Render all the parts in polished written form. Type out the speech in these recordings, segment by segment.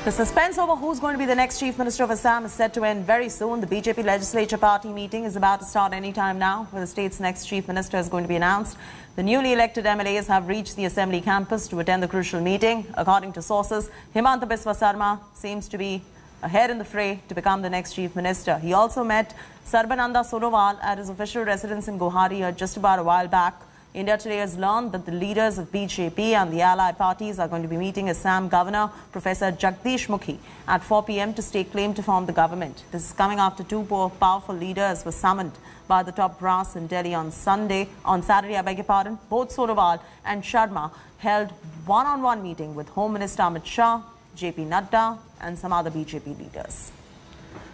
The suspense over who's going to be the next Chief Minister of Assam is set to end very soon. The BJP legislature party meeting is about to start any time now, where the state's next Chief Minister is going to be announced. The newly elected MLAs have reached the Assembly campus to attend the crucial meeting. According to sources, Himanta Biswa Sarma seems to be ahead in the fray to become the next Chief Minister. He also met Sarbananda Sonowal at his official residence in Guwahati just about a while back. India Today has learned that the leaders of BJP and the allied parties are going to be meeting Assam Governor Professor Jagdish Mukhi at 4 p.m. to stake claim to form the government. This is coming after two powerful leaders were summoned by the top brass in Delhi on Saturday, I beg your pardon. Both Sonowal and Sharma held one-on-one meeting with Home Minister Amit Shah, JP Nadda and some other BJP leaders.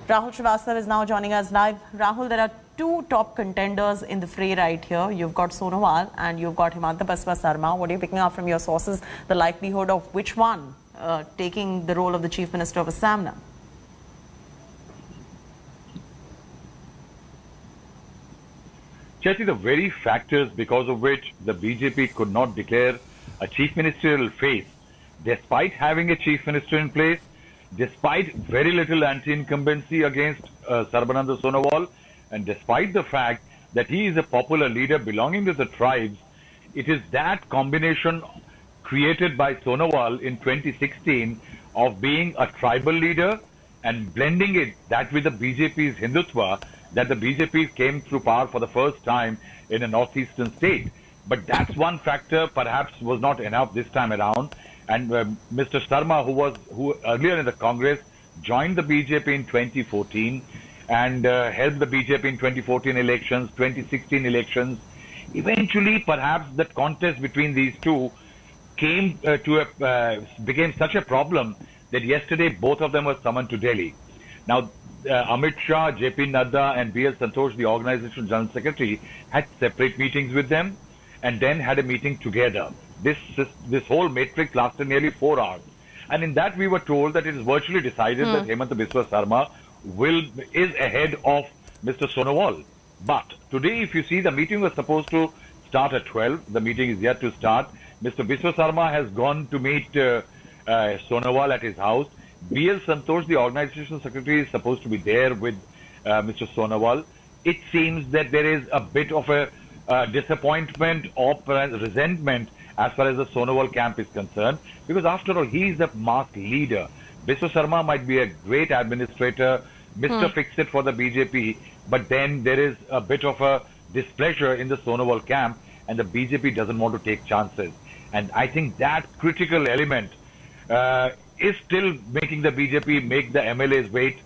Rahul Srivastava is now joining us live. Rahul, there are two top contenders in the fray right here. You've got Sonowal and you've got Himanta Biswa Sarma. What are you picking up from your sources, the likelihood of which one taking the role of the Chief Minister of Assam now? Jyoti, the very factors because of which the BJP could not declare a Chief Ministerial phase, despite having a Chief Minister in place, despite very little anti-incumbency against Sarbananda Sonowal, and despite the fact that he is a popular leader belonging to the tribes, it is that combination created by Sonowal in 2016 of being a tribal leader and blending that with the BJP's Hindutva that the BJP came through power for the first time in a northeastern state. But that's one factor perhaps was not enough this time around. And Mr. Sarma, who earlier in the Congress joined the BJP in 2014 and helped the BJP in 2014 elections, 2016 elections. Eventually, perhaps the contest between these two became such a problem that yesterday both of them were summoned to Delhi. Now, Amit Shah, JP Nadda and B.L. Santosh, the organization general secretary, had separate meetings with them and then had a meeting together. This whole matrix lasted nearly 4 hours. And in that we were told that it is virtually decided that Himanta Biswa Sarma is ahead of Mr. Sonowal. But today, if you see, the meeting was supposed to start at 12. The meeting is yet to start. Mr. Biswa Sarma has gone to meet Sonowal at his house. B.L. Santosh, the organization secretary, is supposed to be there with Mr. Sonowal. It seems that there is a bit of a disappointment or resentment as far as the Sonowal camp is concerned, because after all, he is a masked leader. Biswa Sarma might be a great administrator, Mr. Fix-It for the BJP, but then there is a bit of a displeasure in the Sonowal camp, and the BJP doesn't want to take chances. And I think that critical element is still making the BJP make the MLAs wait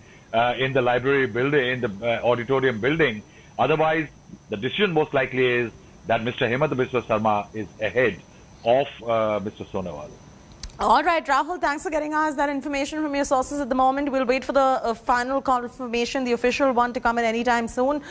in the library building, in the auditorium building. Otherwise, the decision most likely is that Mr. Himanta Biswa Sarma is ahead of Mr. Sonowal. All right, Rahul, thanks for getting us that information from your sources at the moment. We'll wait for the final confirmation, the official one, to come at any time soon.